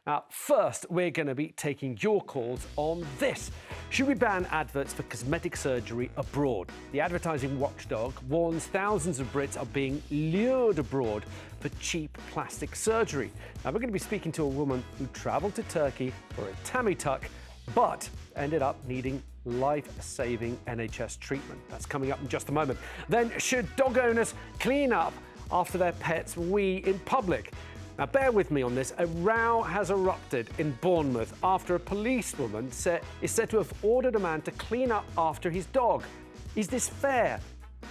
Now, first, we're going to be taking your calls on this. Should we ban adverts for cosmetic surgery abroad? The advertising watchdog warns thousands of Brits are being lured abroad for cheap plastic surgery. Now, we're going to be speaking to a woman who travelled to Turkey for a tummy tuck, but ended up needing life-saving NHS treatment. That's coming up in just a moment. Then, should dog owners clean up after their pets wee in public? Now, bear with me on this. A row has erupted in Bournemouth after a policewoman is said to have ordered a man to clean up after his dog. Is this fair?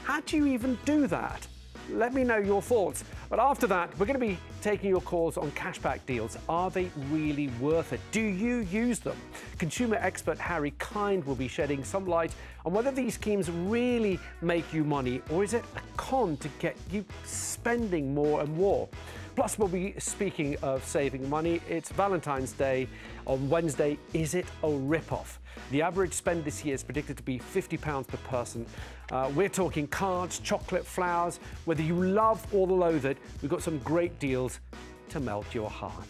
How do you even do that? Let me know your thoughts. But after that, we're going to be taking your calls on cashback deals. Are they really worth it? Do you use them? Consumer expert Harry Kind will be shedding some light on whether these schemes really make you money, or is it a con to get you spending more and more? Plus, we'll be speaking of saving money. It's Valentine's Day on Wednesday. Is it a rip-off? The average spend this year is predicted to be £50 per person. We're talking cards, chocolate, flowers. Whether you love or loathe it, we've got some great deals to melt your heart.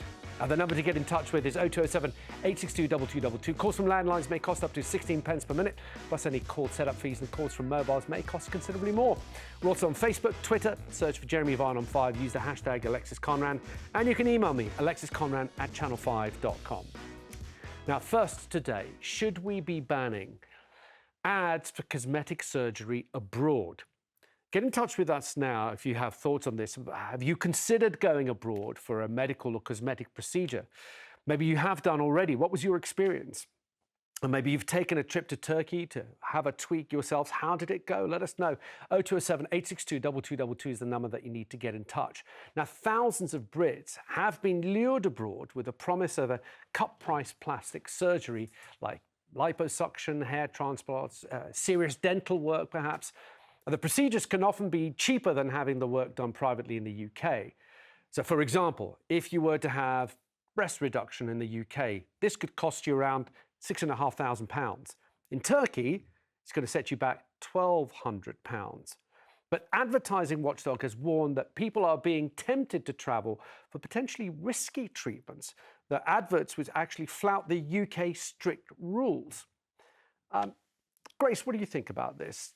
The number to get in touch with is 0207 862 2222. Calls from landlines may cost up to 16 pence per minute, plus any call setup fees, and calls from mobiles may cost considerably more. We're also on Facebook, Twitter. Search for Jeremy Vine on 5. Use the hashtag Alexis Conran, and you can email me, alexisconran@channel5.com. Now, first today, should we be banning ads for cosmetic surgery abroad? Get in touch with us now if you have thoughts on this. Have you considered going abroad for a medical or cosmetic procedure? Maybe you have done already. What was your experience? Or maybe you've taken a trip to Turkey to have a tweak yourselves. How did it go? Let us know. 0207 862 2222 is the number that you need to get in touch. Now, thousands of Brits have been lured abroad with the promise of a cut-price plastic surgery like liposuction, hair transplants, serious dental work perhaps. The procedures can often be cheaper than having the work done privately in the UK. So, for example, if you were to have breast reduction in the UK, this could cost you around £6,500. In Turkey, it's going to set you back £1,200. But advertising watchdog has warned that people are being tempted to travel for potentially risky treatments. The adverts which actually flout the UK strict rules. Grace, what do you think about this?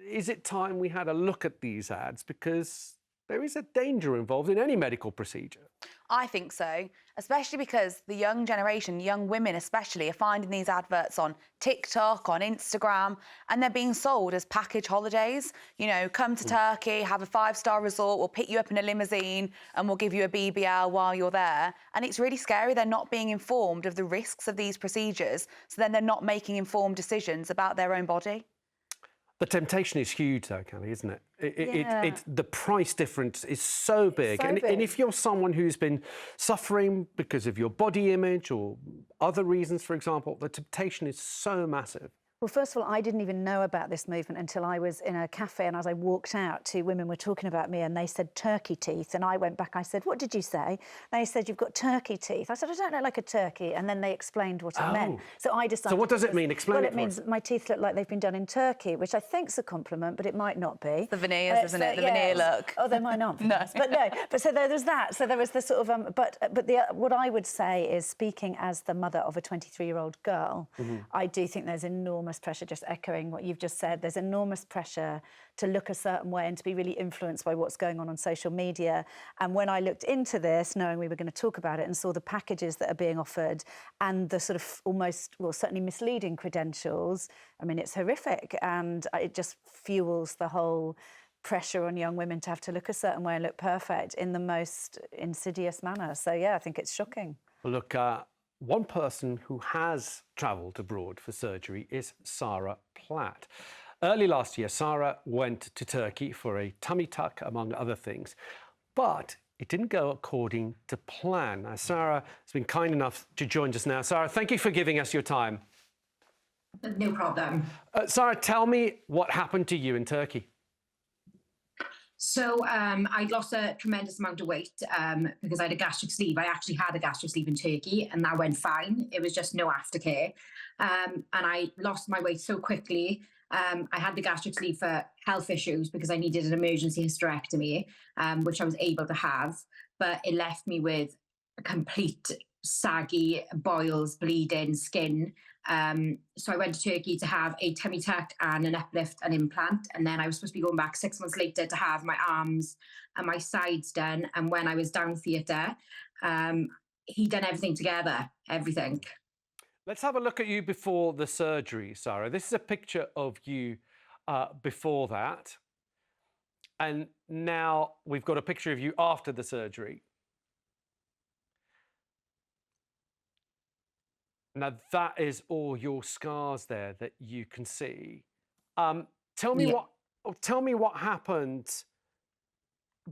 Is it time we had a look at these ads? Because there is a danger involved in any medical procedure. I think so, especially because the young generation, young women especially, are finding these adverts on TikTok, on Instagram, and they're being sold as package holidays. You know, come to Turkey, have a 5-star resort, we'll pick you up in a limousine and we'll give you a BBL while you're there. And it's really scary. They're not being informed of the risks of these procedures, so then they're not making informed decisions about their own body. The temptation is huge, though, Kelly, isn't it? The price difference is so big. And if you're someone who's been suffering because of your body image or other reasons, for example, the temptation is so massive. Well, first of all, I didn't even know about this movement until I was in a cafe, and as I walked out, 2 women were talking about me and they said turkey teeth, and I went back, I said, what did you say? They said, you've got turkey teeth. I said, I don't look like a turkey, and then they explained what it meant. So I decided... So what does it mean? Explain it. Well, it means my teeth look like they've been done in Turkey, which I think's a compliment, but it might not be. The veneers, isn't it? The veneer look. Oh, they might not. No. But no, but so there was that. So there was the sort of... what I would say is, speaking as the mother of a 23-year-old girl, I do think there's enormous pressure, just echoing what you've just said, there's enormous pressure to look a certain way and to be really influenced by what's going on social media. And when I looked into this, knowing we were going to talk about it, and saw the packages that are being offered and the sort of almost, well, certainly misleading credentials, I mean, it's horrific, and it just fuels the whole pressure on young women to have to look a certain way and look perfect in the most insidious manner. So, yeah, I think it's shocking. Well, look, one person who has travelled abroad for surgery is Sarah Platt. Early last year, Sarah went to Turkey for a tummy tuck, among other things, but it didn't go according to plan. Now, Sarah has been kind enough to join us now. Sarah, thank you for giving us your time. No problem. Sarah, tell me what happened to you in Turkey. So I lost a tremendous amount of weight because I had a gastric sleeve. I actually had a gastric sleeve in Turkey, and that went fine. It was just no aftercare. And I lost my weight so quickly. I had the gastric sleeve for health issues because I needed an emergency hysterectomy, which I was able to have. But it left me with a complete saggy, boils, bleeding, skin. So I went to Turkey to have a tummy tuck and an uplift and implant. And then I was supposed to be going back 6 months later to have my arms and my sides done. And when I was down theatre, he done everything together, everything. Let's have a look at you before the surgery, Sarah. This is a picture of you before that. And now we've got a picture of you after the surgery. Now that is all your scars there that you can see. Tell me what happened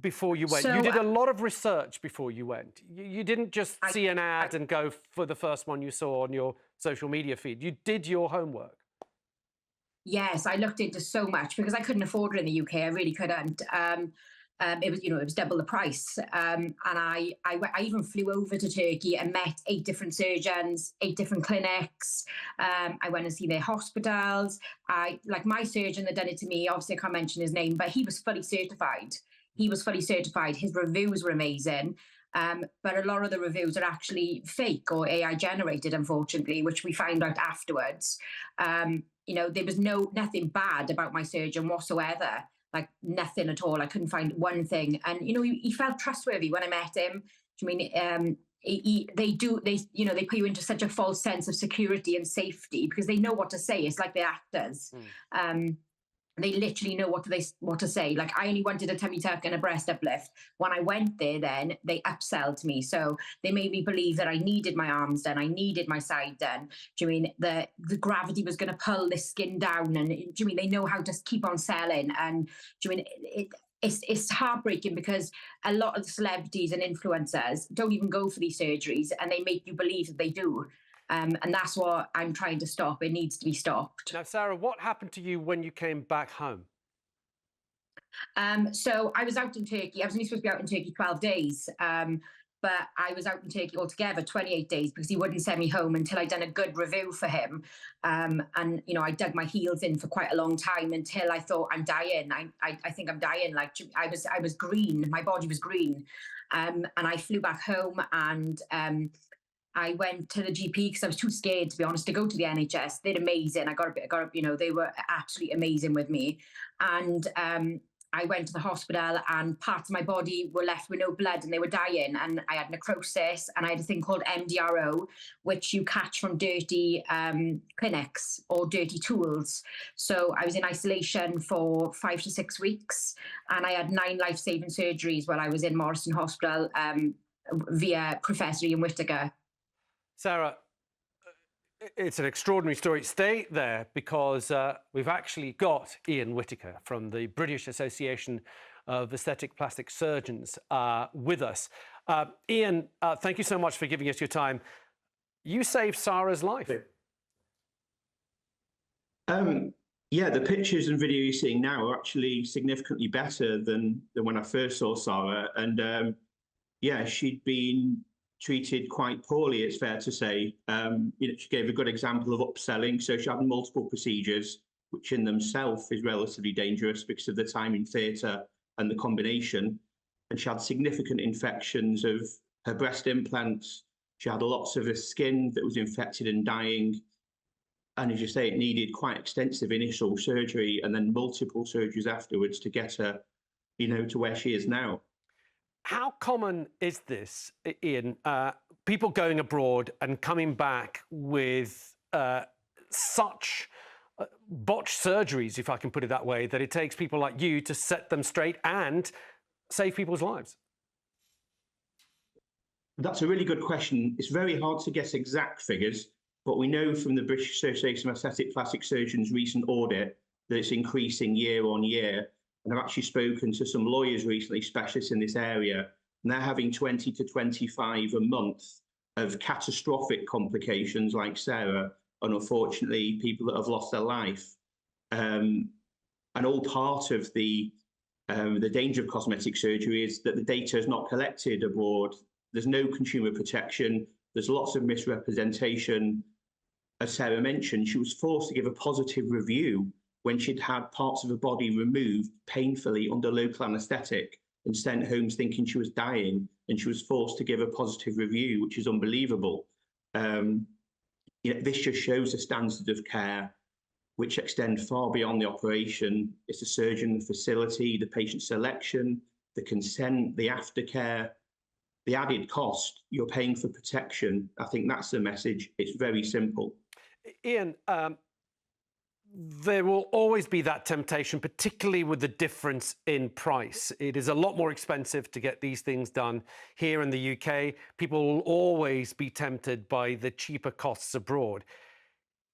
before you went. You did a lot of research before you went. You didn't just see an ad and go for the first one you saw on your social media feed. You did your homework. Yes, I looked into so much because I couldn't afford it in the UK. I really couldn't. It was, it was double the price. And I even flew over to Turkey and met 8 different surgeons, 8 different clinics. I went and see their hospitals. Like my surgeon that done it to me, obviously I can't mention his name, but he was fully certified. He was fully certified. His reviews were amazing. But a lot of the reviews are actually fake or AI generated, unfortunately, which we found out afterwards. There was nothing bad about my surgeon whatsoever. Like nothing at all. I couldn't find one thing. And, he felt trustworthy when I met him. I mean, they put you into such a false sense of security and safety because they know what to say. It's like the actors. They literally know what to say. Like I only wanted a tummy tuck and a breast uplift. When I went there, then they upselled me. So they made me believe that I needed my arms done, I needed my side done. Do you mean the gravity was going to pull the skin down? And do you mean they know how to keep on selling? And do you mean it's heartbreaking because a lot of the celebrities and influencers don't even go for these surgeries, and they make you believe that they do. And that's what I'm trying to stop. It needs to be stopped. Now, Sarah, what happened to you when you came back home? So I was out in Turkey. I was only supposed to be out in Turkey 12 days. But I was out in Turkey altogether 28 days because he wouldn't send me home until I'd done a good review for him. And, I dug my heels in for quite a long time until I thought I'm dying. I think I'm dying. Like I was green. My body was green. And I flew back home and I went to the GP because I was too scared, to be honest, to go to the NHS. They're amazing. They were absolutely amazing with me. And I went to the hospital and parts of my body were left with no blood and they were dying. And I had necrosis and I had a thing called MDRO, which you catch from dirty clinics or dirty tools. So I was in isolation for 5 to 6 weeks and I had 9 life-saving surgeries while I was in Morrison Hospital via Professor Ian Whittaker. Sarah, it's an extraordinary story. Stay there because we've actually got Ian Whittaker from the British Association of Aesthetic Plastic Surgeons with us. Ian, thank you so much for giving us your time. You saved Sarah's life. Yeah, the pictures and video you're seeing now are actually significantly better than when I first saw Sarah. And yeah, she'd been treated quite poorly, it's fair to say. She gave a good example of upselling. So she had multiple procedures, which in themselves is relatively dangerous because of the time in theatre and the combination. And she had significant infections of her breast implants. She had lots of her skin that was infected and dying. And as you say, it needed quite extensive initial surgery and then multiple surgeries afterwards to get her, to where she is now. How common is this, Ian? People going abroad and coming back with such botched surgeries, if I can put it that way, that it takes people like you to set them straight and save people's lives? That's a really good question. It's very hard to guess exact figures, but we know from the British Association of Aesthetic Plastic Surgeons' recent audit that it's increasing year on year. And I've actually spoken to some lawyers recently, specialists in this area, and they're having 20 to 25 a month of catastrophic complications like Sarah, and unfortunately, people that have lost their life. And all part of the danger of cosmetic surgery is that the data is not collected abroad. There's no consumer protection. There's lots of misrepresentation. As Sarah mentioned, she was forced to give a positive review when she'd had parts of her body removed painfully under local anaesthetic, and sent home thinking she was dying, and she was forced to give a positive review, which is unbelievable. This just shows the standard of care which extend far beyond the operation. It's the surgeon, the facility, the patient selection, the consent, the aftercare, the added cost. You're paying for protection. I think that's the message. It's very simple. Ian, there will always be that temptation, particularly with the difference in price. It is a lot more expensive to get these things done here in the UK. People will always be tempted by the cheaper costs abroad.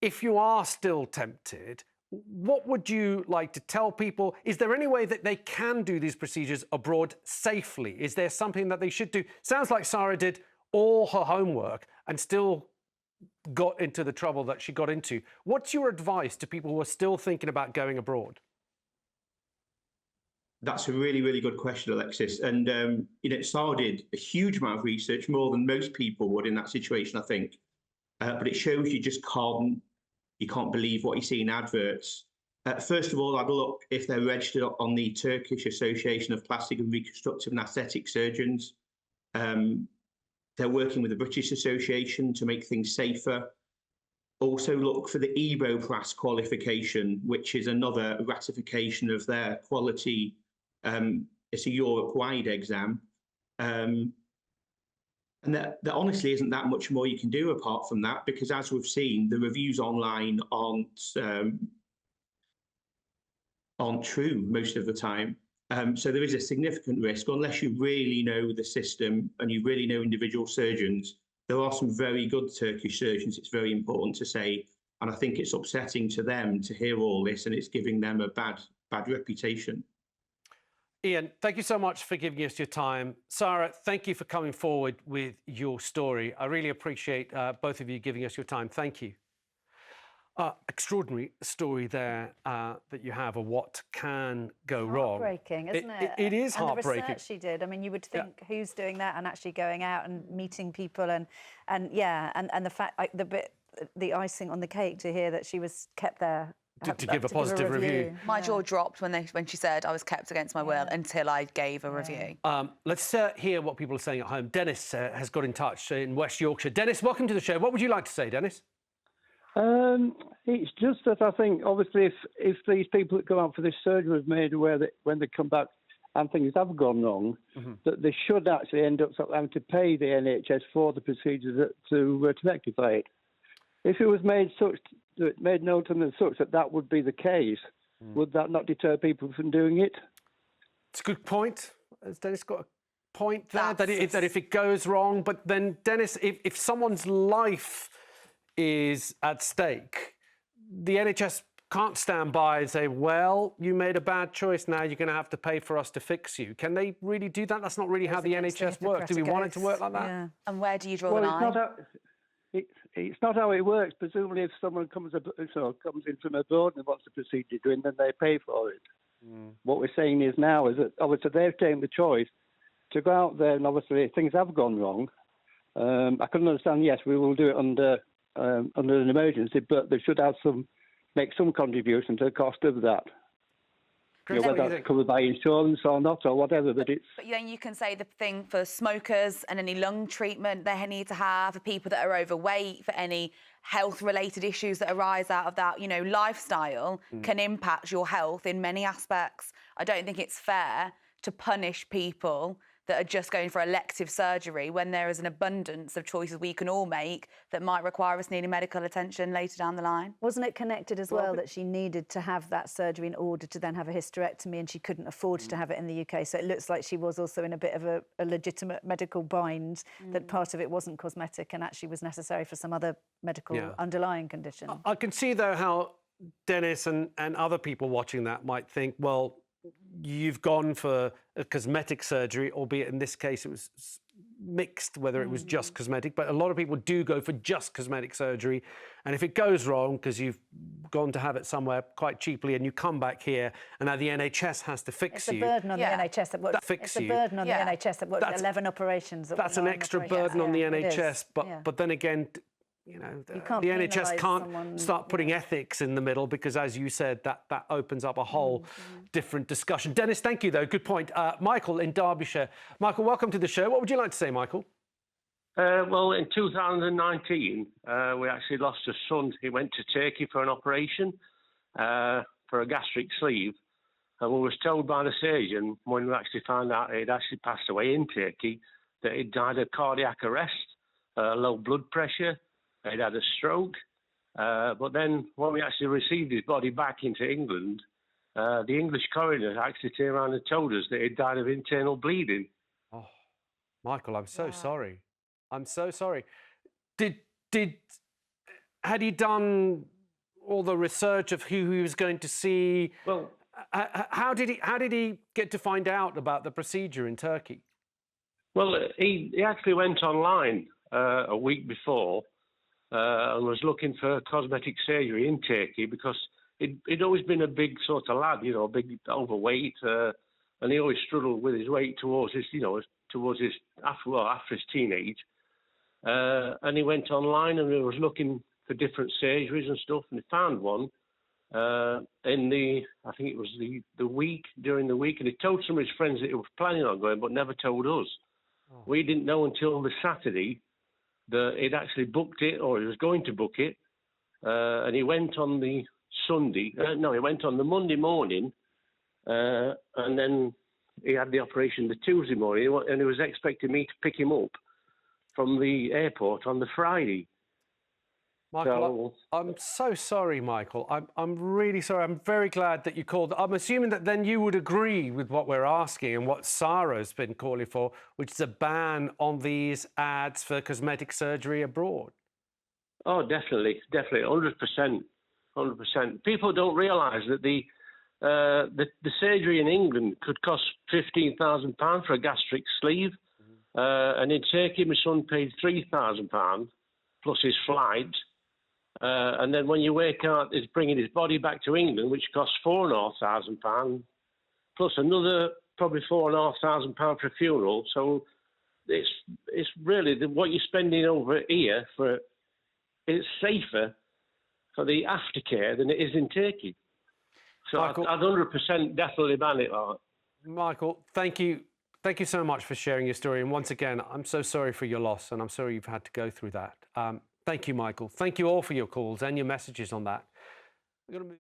If you are still tempted, what would you like to tell people? Is there any way that they can do these procedures abroad safely? Is there something that they should do? Sounds like Sarah did all her homework and still got into the trouble that she got into. What's your advice to people who are still thinking about going abroad? That's a really, really good question, Alexis. And, Sarah did a huge amount of research, more than most people would in that situation, I think. But it shows you can't believe what you see in adverts. First of all, I'd look if they're registered on the Turkish Association of Plastic and Reconstructive and Aesthetic Surgeons. They're working with the British Association to make things safer. Also look for the EBOPLAS qualification, which is another ratification of their quality. It's a Europe-wide exam. And there honestly isn't that much more you can do apart from that, because as we've seen, the reviews online aren't true most of the time. So there is a significant risk, unless you really know the system and you really know individual surgeons. There are some very good Turkish surgeons, it's very important to say, and I think it's upsetting to them to hear all this, and it's giving them a bad reputation. Ian, thank you so much for giving us your time. Sarah, thank you for coming forward with your story. I really appreciate both of you giving us your time. Thank you. Extraordinary story there that you have of what can go wrong. Heartbreaking, isn't it? It is heartbreaking. And the research she did. I mean, you would think who's doing that and actually going out and meeting people and the fact, like, the icing on the cake to hear that she was kept there. To give a positive review. My jaw dropped when she said I was kept against my will until I gave a review. Let's hear what people are saying at home. Dennis has got in touch in West Yorkshire. Dennis, welcome to the show. What would you like to say, Dennis? It's just that I think, obviously, if these people that go out for this surgery have made aware that when they come back and things have gone wrong, that they should actually end up having to pay the NHS for the procedures to rectify it. If it was made known to them as such that would be the case, would that not deter people from doing it? It's a good point. Has Dennis got a point there? That if it goes wrong, but then, Dennis, if someone's life is at stake, the NHS can't stand by and say, well, you made a bad choice, now you're going to have to pay for us to fix you. Can they really do that? That's not really how the NHS works. Do we want it to work like that? Yeah. And where do you draw the line? It's not how it works. Presumably, if someone comes in from abroad and wants the procedure doing, then they pay for it. What we're saying is now is that obviously they've taken the choice to go out there, and obviously things have gone wrong. I can understand. Yes, we will do it under an emergency, but they should make some contribution to the cost of that. Whether that's covered by insurance or not, or whatever, but it's... But then you can say the thing for smokers and any lung treatment they need to have, for people that are overweight, for any health-related issues that arise out of that. Lifestyle can impact your health in many aspects. I don't think it's fair to punish people that are just going for elective surgery when there is an abundance of choices we can all make that might require us needing medical attention later down the line. Wasn't it connected as well that she needed to have that surgery in order to then have a hysterectomy, and she couldn't afford to have it in the UK? So it looks like she was also in a bit of a legitimate medical bind, that part of it wasn't cosmetic and actually was necessary for some other medical underlying condition. I can see, though, how Dennis and other people watching that might think, well, you've gone for a cosmetic surgery, albeit in this case it was mixed, whether it was just cosmetic, but a lot of people do go for just cosmetic surgery. And if it goes wrong, because you've gone to have it somewhere quite cheaply and you come back here and now the NHS has to fix you. It's a burden on the NHS that works. It's a burden on the NHS that works 11 operations. That's an extra burden on the NHS, but then again, you know, You can't the NHS penalise can't someone, start putting ethics in the middle because, as you said, that opens up a whole different discussion. Dennis, thank you, though. Good point. Michael in Derbyshire. Michael, welcome to the show. What would you like to say, Michael? Well, in 2019, we actually lost a son. He went to Turkey for an operation for a gastric sleeve. And we was told by the surgeon, when we actually found out he'd actually passed away in Turkey, that he'd died of cardiac arrest, low blood pressure, he'd had a stroke. But then when we actually received his body back into England, the English coroner actually turned around and told us that he'd died of internal bleeding. Oh, Michael, I'm so sorry. I'm so sorry. Had he done all the research of who he was going to see? Well, how did he get to find out about the procedure in Turkey? Well, he actually went online a week before and was looking for cosmetic surgery in Turkey because he'd always been a big sort of lad, you know, big overweight, and he always struggled with his weight towards his, after his teenage. And he went online and he was looking for different surgeries and stuff, and he found one I think it was during the week, and he told some of his friends that he was planning on going, but never told us. Oh. We didn't know until the Saturday that he'd actually booked it, or he was going to book it, and he went on the he went on the Monday morning, and then he had the operation the Tuesday morning, and he was expecting me to pick him up from the airport on the Friday. Michael, I'm so sorry, Michael. I'm really sorry. I'm very glad that you called. I'm assuming that then you would agree with what we're asking and what Sarah's been calling for, which is a ban on these ads for cosmetic surgery abroad. Oh, definitely, 100%. People don't realise that the surgery in England could cost £15,000 for a gastric sleeve, and in Turkey, my son paid £3,000 plus his flight. And then when you work out, it's bringing his body back to England, which costs £4,500, plus another probably £4,500 for a funeral. So it's really what you're spending over here for. It's safer for the aftercare than it is in Turkey. So Michael, I'd 100% definitely ban it. Michael, thank you. Thank you so much for sharing your story. And once again, I'm so sorry for your loss, and I'm sorry you've had to go through that. Thank you, Michael. Thank you all for your calls and your messages on that. We're going to move